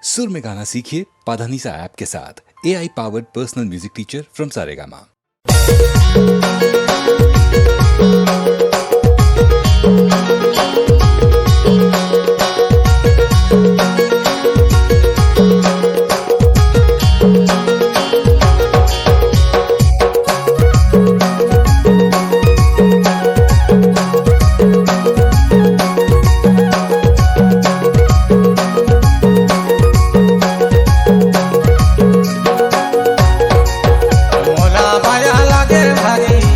सुर में गाना सीखिए पाधानीसा ऐप के साथ। AI powered personal music teacher from Saregama. मोला माया लागे भारी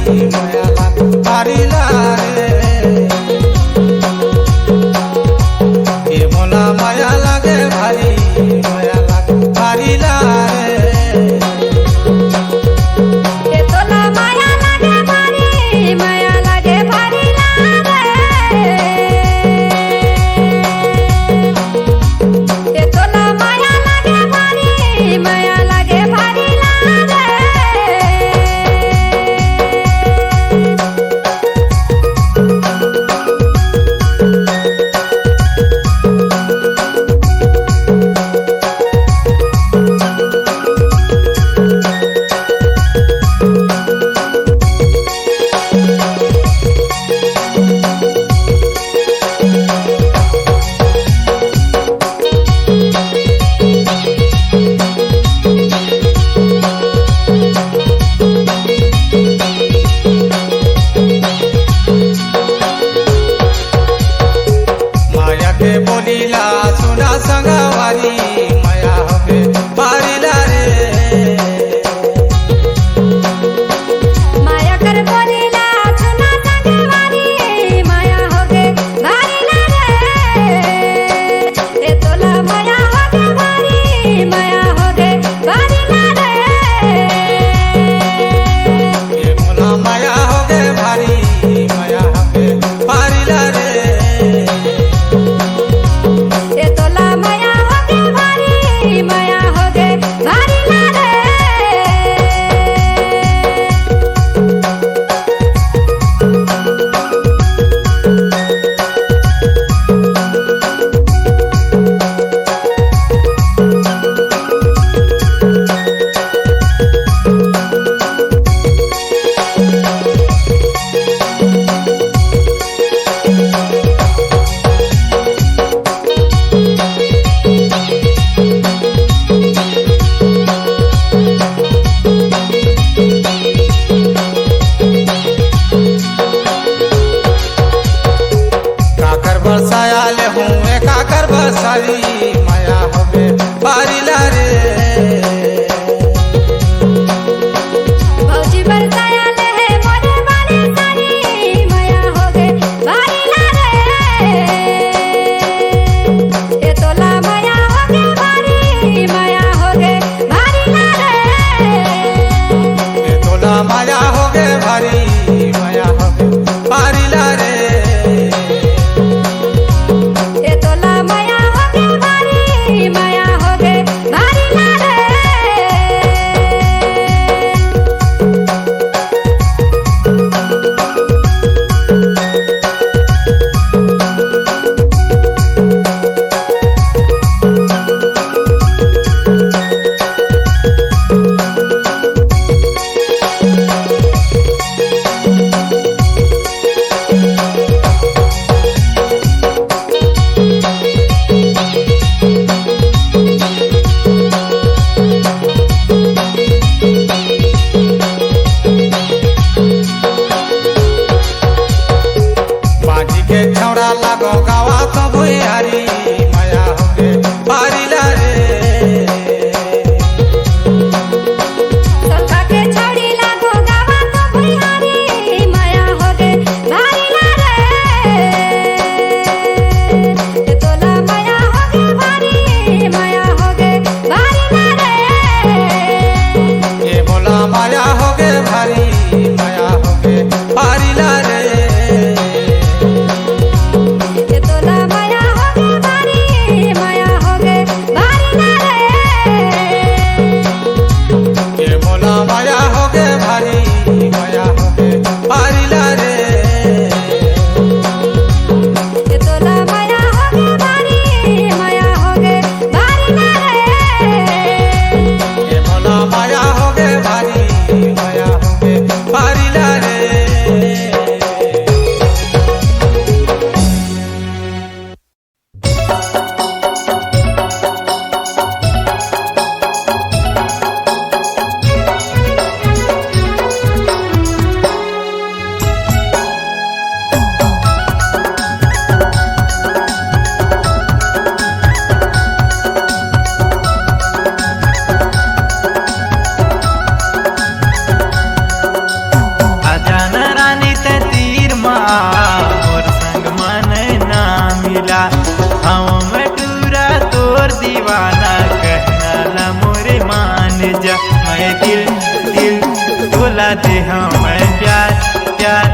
दे मैं प्यार प्यार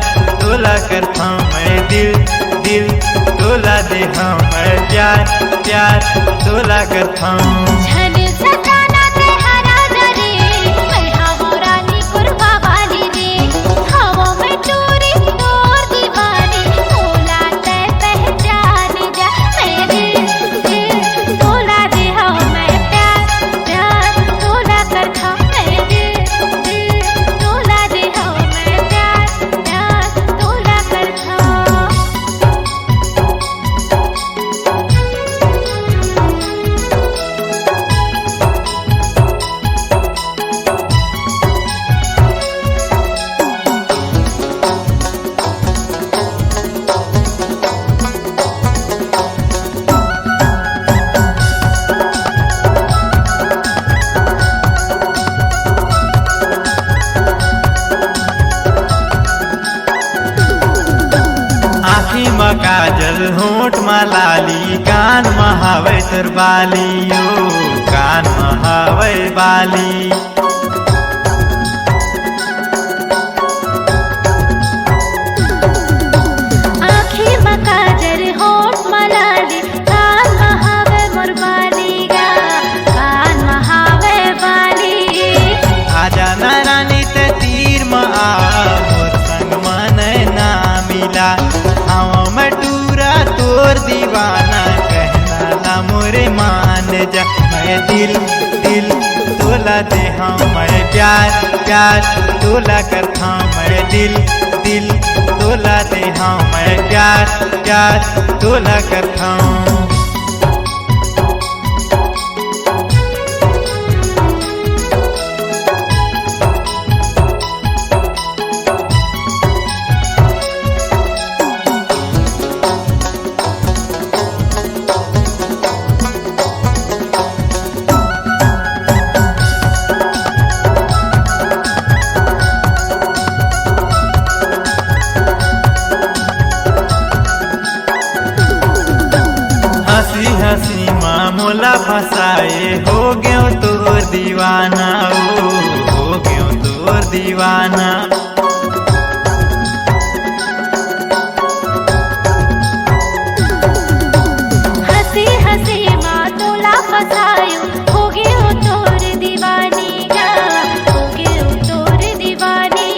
तोला करता मैं दिल दिल तोला दे मैं प्यार प्यार तोला करता झन सताना ते हरा रे मैं हवा रानी कुर्बा वाली रे हवा में चोरी तोर दीवानी तोला ते पहचान जा मैं दिल दिल तोला दे मैं प्यार प्यार तोला करता मैं दिल दिल तोला दे मैं प्यार प्यार तोला करता आँखी में काजल होंठ में लाली कान में हवे तोर बाली ओ कान में हवे बाली आँखी में काजल होंठ में लाली कान में हवे मोर बाली गा कान में हवे बाली आजा न रानी ते तीर में आ मोर संग मन ना मिला हवा में टूरा तोर दीवाना कहना ला मोरे मान जा मैं दिल दिल तोला दे मैं प्यार प्यार तोला करता मैं दिल दिल तोला दे मैं प्यार प्यार तोला करता हंसी हंसी मामूला फसाए हो गयो तोर दीवाना ओ हो गयो तोर दीवाना हंसी हंसी माँ तोला फसायो हो गयो तोर दीवानी गा हो गयो तोर दीवानी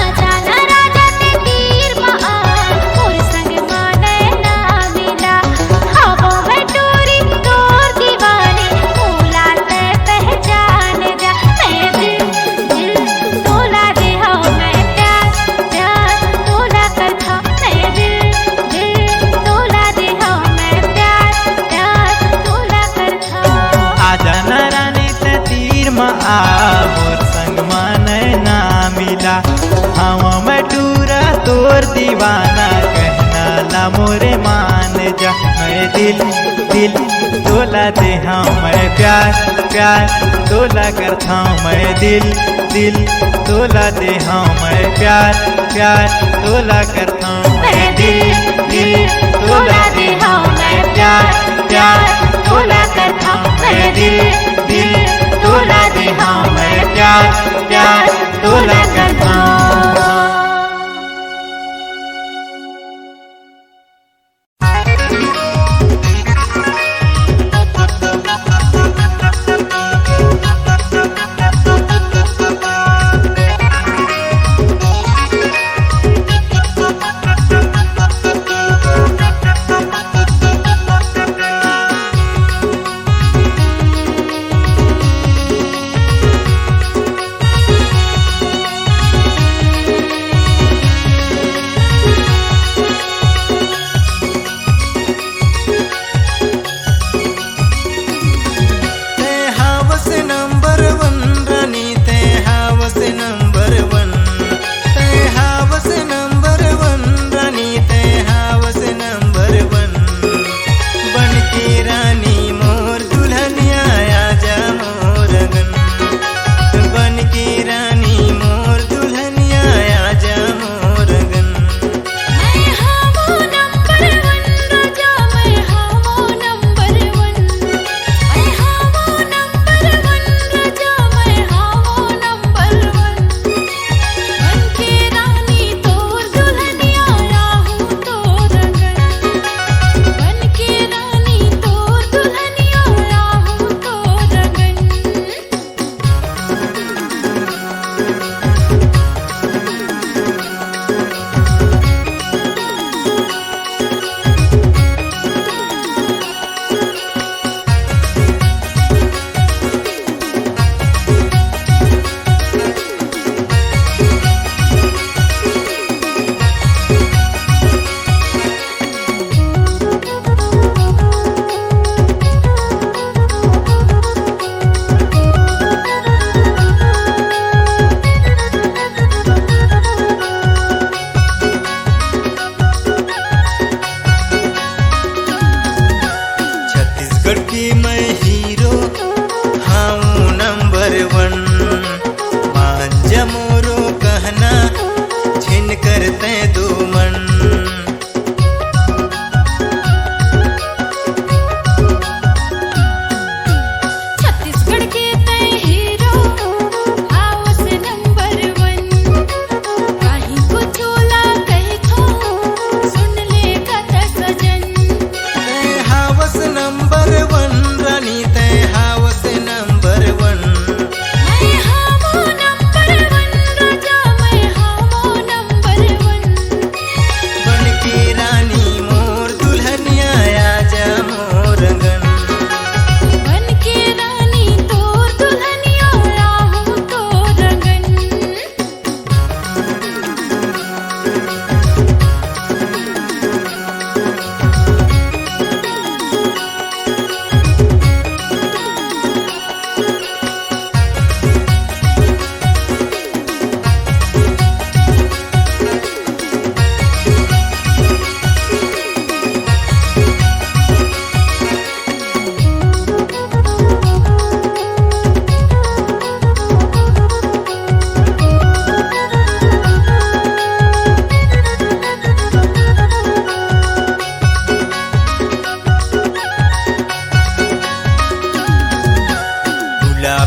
आजा ना राजा ते तीर में आ मोर संग माने ना मिला हवा में टोरी तोर दीवानी तोला ते पहचान जा मैं दिल दिल तोला दे मैं प्यार प्यार तोला करता मैं दिल दिल तोला दे मैं प्यार प्यार तोला करता आजा न रानी ते तीर में आ मोर संग मन ना मिला हवा में टूरा तोर दीवाना कहना ला मोरे मान जा मैं दिल दिल तोला दे मैं प्यार प्यार तोला करता मैं दिल दिल तोला दे मैं प्यार प्यार तोला करता मैं दिल दिल तोला दे मैं प्यार प्यार तोला करता मैं दिल दिल तोला दे मैं प्यार प्यार तोला करता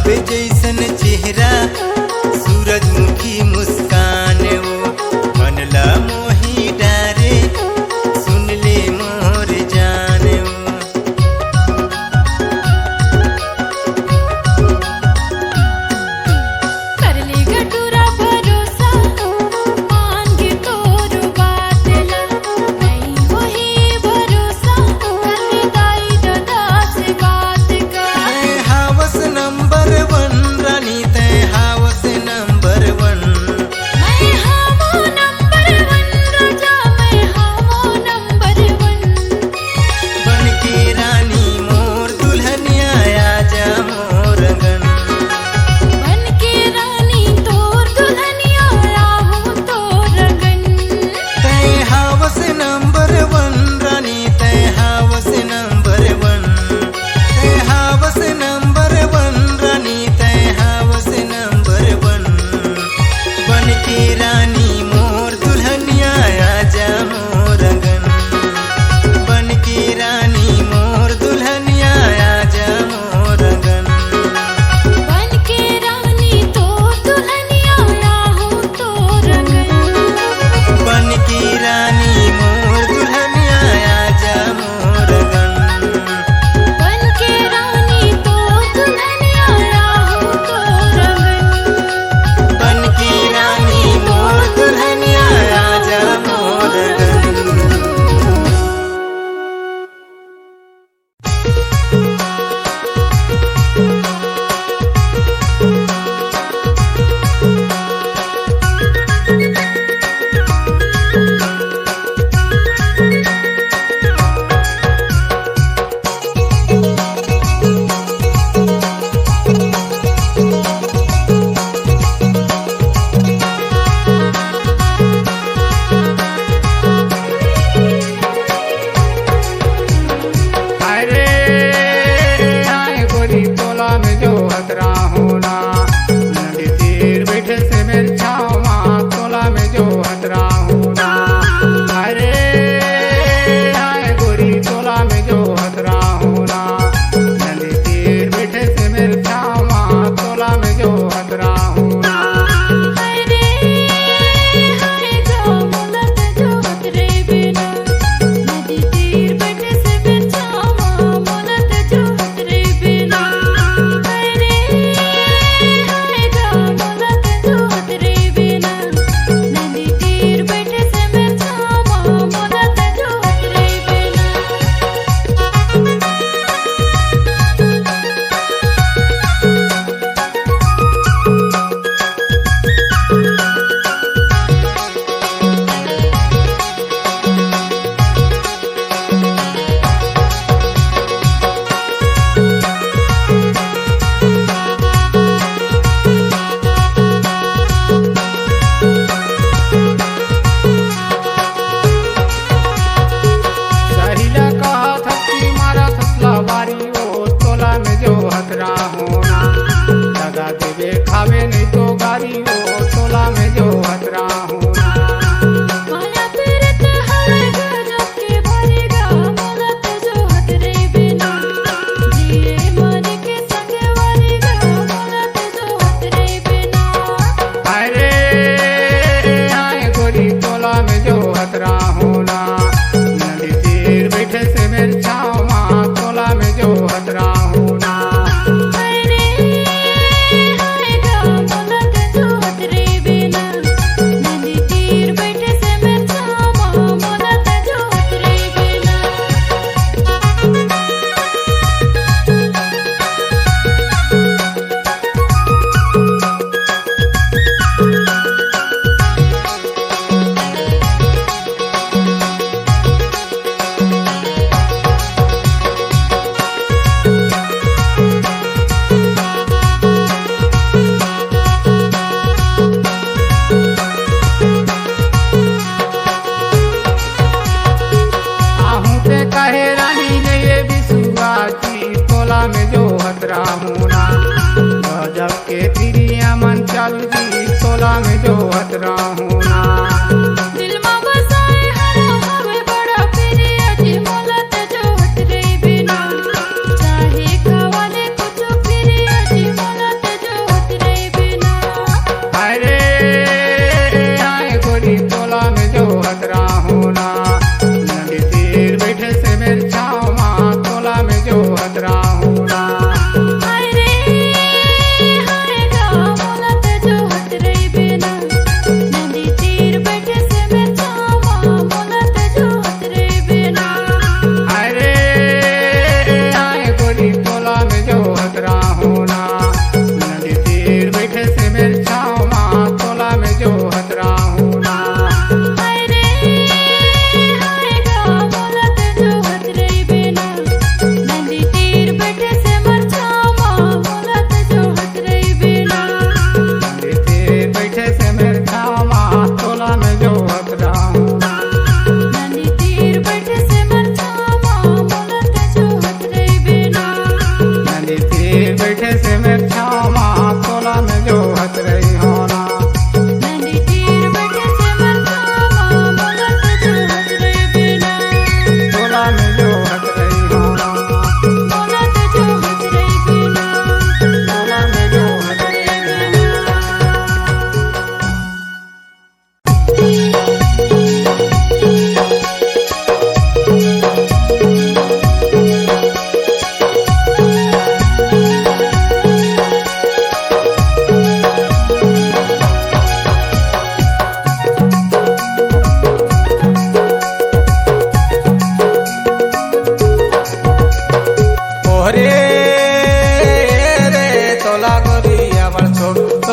गुलाब जैसन चेहरा सूरजमुखी मुस्कान वो मन ला मोही डारे सुन ले मोर जान वो। कर ले गटूरा भरोसा मांगे तोर बात ला नहीं वही भरोसा कर दाई दादा से बात का। मैं हावस नंबर 1 रानी तय हावस नंबर 1। मैं हावो नंबर 1 राजा मैं हावो नंबर 1। बन के रानी मोर दुल्हनिया आजा मोर गन। बन के रानी तोर दुल्हनिया आहूं तोर गन। तय हावस नंबर 1 रानी तय हावस नंबर 1। तय हावस नंबर 1 रानी तय हावस नंबर 1। बन के रानी मोर दुल्हनिया आजा मोर गन। बन के रानी मोर दुल्हनिया आजा मोर गन। बन के रानी तोर दुल्हनिया आहूं तोर गन। बन के रानी मोर दुल्हनिया आजा मोर गन। बन के रानी तोर दुल्हनिया आहूं तोर गन। बन के रानी मोर दुल्हनिया आजा मोर गन। अरे आए गोरी तोला में जो हतरा होना नदी तीर बैठे से मेरे छावा तोला में जो हतरा होना। अरे आए गोरी तोला में जो हतरा होना नदी तीर बैठे से मेरे छावा तोला में जो हतरा होना। हाय रे हाय जो मुलत जो हतरे बिना नदी तीर बैठे से बेचावा मुलत जो हतरे बिना। हाय रे हाय जो मुलत जो हतरे बिना नदी तीर बैठे से बेचावा मुलत जो हतरे बिना। सहिला कहा थप्पी मारा थसला बारी ओ तोला में जो हतरा होना। लगा देवे खावे नहीं तो गारी ओ तोला में जो हतरा होना। माया पीरत हर गजब के भरेगा मुलत जो हतरे बिना। जिए मर के संग वरेगा मुलत जो हतरे बिना। अरे आए गोरी तोला में जो हतरा होना नदी तीर बैठे से मेरे छावा तोला में जो हतरा होना। हाय रे हाय गा मुलत जो हतरे बिना नदी तीर बैठे से बेचावा मुलत जो हतरे बिना। आहू पे कहे रानी ने ये बिसुआ की तोला में जो हतरा होना। गजब के तिरिया मन चल दी तोला में जो हतरा होना। दिल में बसाए हरा हवे बड़ा प्रिय जी मुलत जो हतरे बिना। चाहे खवाले कुछ प्रिय जी मुलत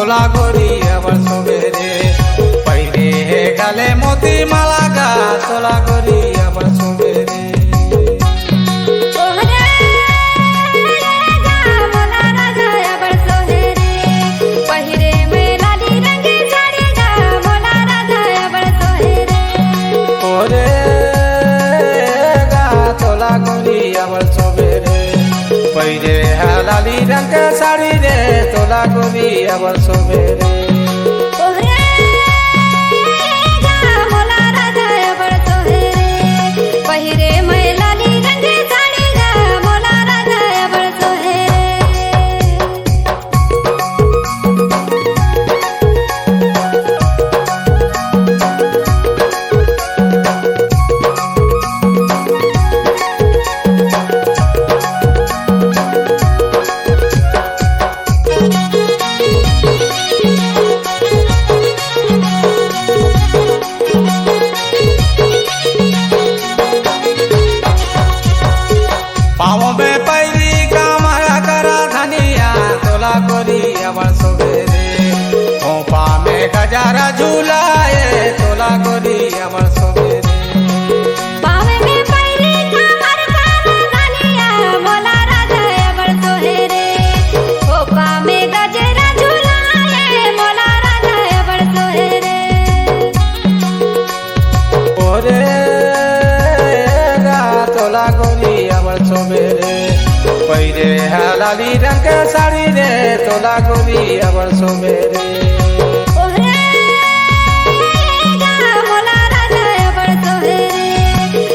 तोला गोरी अबर सुबेरे पहले है गले मोती माला गा तोला गोरी अबर सुबेरे पहले है लाली रंग के साड़ी रे तोला गोरी अबर सुबेरे अबर सुबेरे खोपा में गजारा झूलाए तोला गोरी अबर सुबेरे पावे में पहली कमर काला धनिया मोला राजा अबर सोहेरे खोपा में गजरा झूलाए मोला राजा अबर सोहेरे ओरे गा तोला गोरी अबर सुबेरे पहले है लाली रंग के साड़ी रे तोला गोरी अबर सुबेरे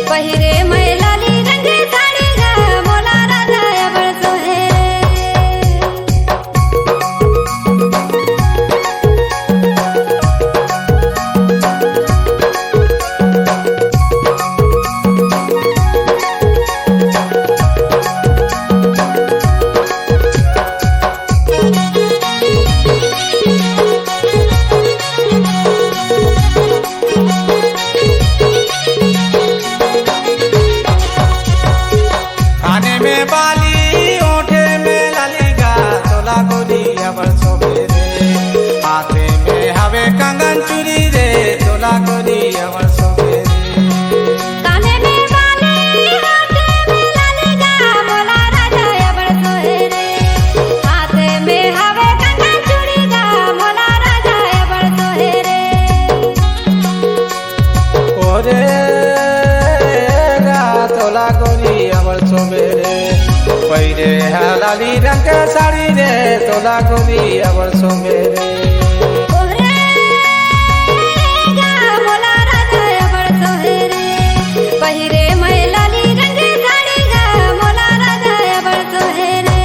पहिरे मैं लाली रंग साड़ी गा मोला राजा अबर सोहेरे हाथे में हवे कंगन चूड़ी रे तोला गोरी अबर सुबेरे काने में बाली हाथे में लाली गा मोला राजा अबर सोहेरे हाथे में हवे कंगन चूड़ी गा मोला राजा अबर सोहेरे ओरे गा तोला गोरी अबर सुबेरे पहले है लाली रंग के साड़ी रे तोला गोरी अबर सुबेरे पहिरे मैं लाली रंग साड़ी गा मोला राजा अबर सोहेरे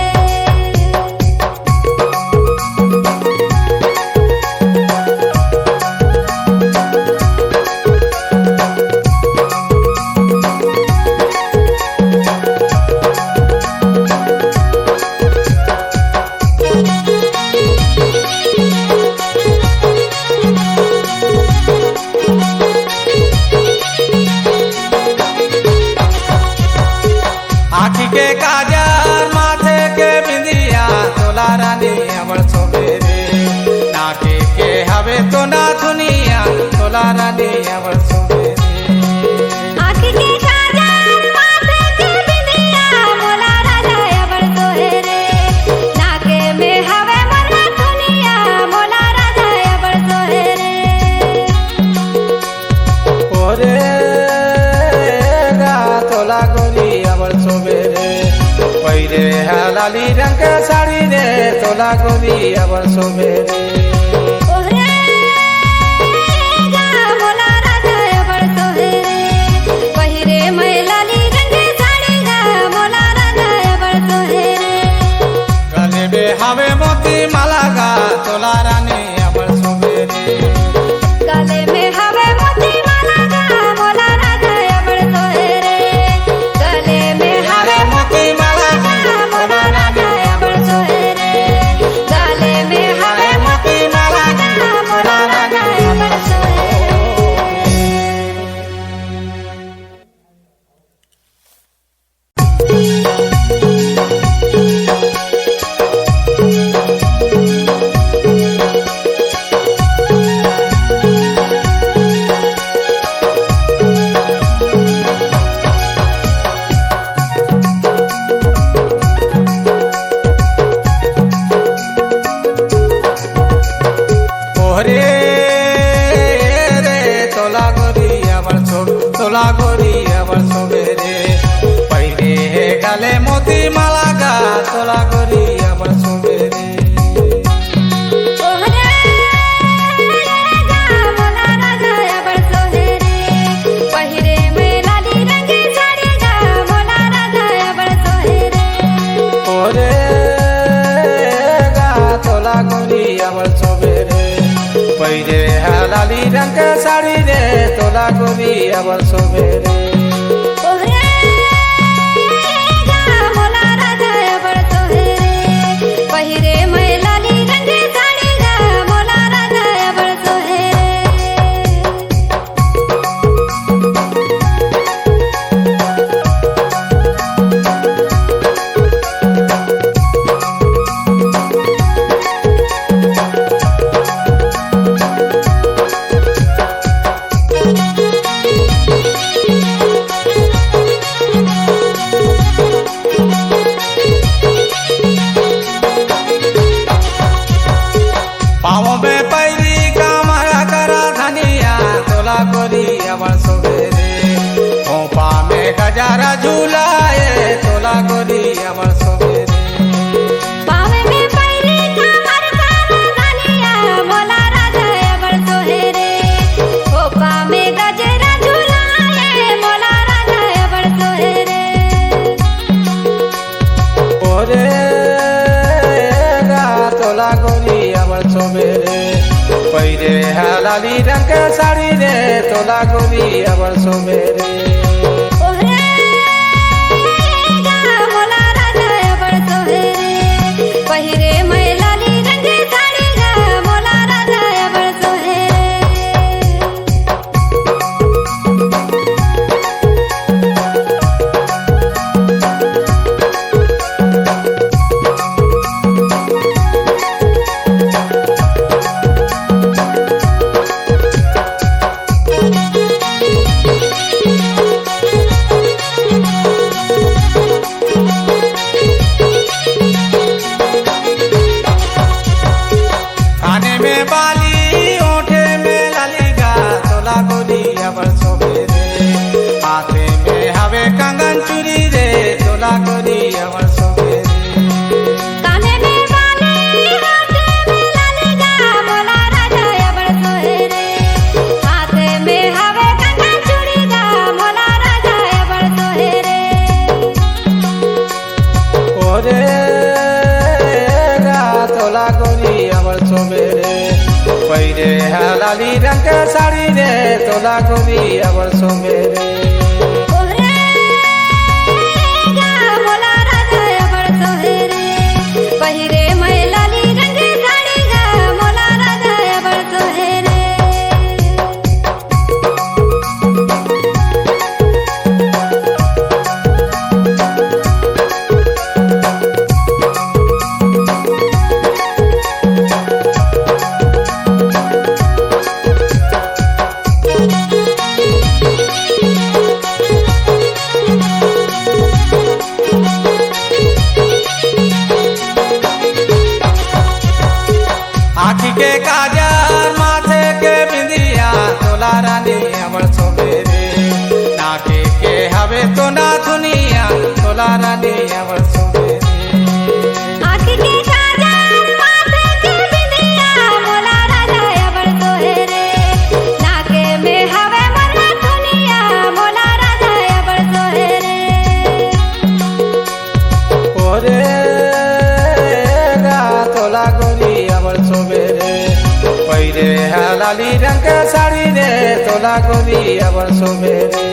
आँखी के काजल माथे के बिंदिया तोला रानी अबर सुबेरे नाके के हवे तो ना दुनिया तोला रानी अबर सुबेरे आँखी के काजल माथे के बिंदिया मोला राजा अबर सोहेरे नाके में हवे मरना दुनिया मोला राजा अबर सोहेरे ओरे गा तोला गोरी अबर सुबेरे पहले है लाली रंग के साड़ी रे तोला गोरी अबर सुबेरे मोला राजा अबर सोहेरे पहिरे मैं लाली रंग साड़ी गा मोला राजा अबर सोहेरे गले में हवे मोती माला गा तोला रानी अबर सुबेरे गले में हवे मोती माला गा मोला राजा अबर सोहेरे गले में हवे मोती माला गा मोला राजा अबर सोहेरे गले में हवे मोती तोला गोरी अबर सोबेरे पहले है गले मोती माला गा तोला गोरी अबर सोबेरे पहले है लाली रंग के साड़ी रे तोला गोरी अबर सोबेरे गजारा झूलाए तोला गोरी अबर सोबेरे पावे में पैरी कमर काला धनिया मोला राजा अबर सोहेरे खोपा में गजरा झूलाए मोला राजा अबर सोहेरे ओरे गा तोला गोरी अबर सोबेरे पहले है लाली रंग के साड़ी रे तोला गोरी अबर सोबेरे कंगन चूड़ी रे तोला गोरी अबर सोबेरे काने में बाली हाथे में लालिगा मोला राजा अबर सोहेरे हाथे में हवे कंगन चूड़ी गा मोला राजा अबर सोहेरे ओरे गा तोला गोरी अबर सोबेरे पहले है लाली रंग के साड़ी रे तोला गोरी अबर सोबेरे के काजर माथे के बिंदिया तोला रानी अबर सोबेरे नाके के हवे तो ना दुनिया तोला रानी अबर सोबेरे आँख के काजर माथे के बिंदिया मोला राजा अबर सोहेरे नाके में हवे मरना दुनिया मोला राजा अबर सोहेरे ओरे गा तोला गोरी अबर सोबेरे पहले है लाली रंग के साड़ी रे तोला गोरी अबर सोबेरे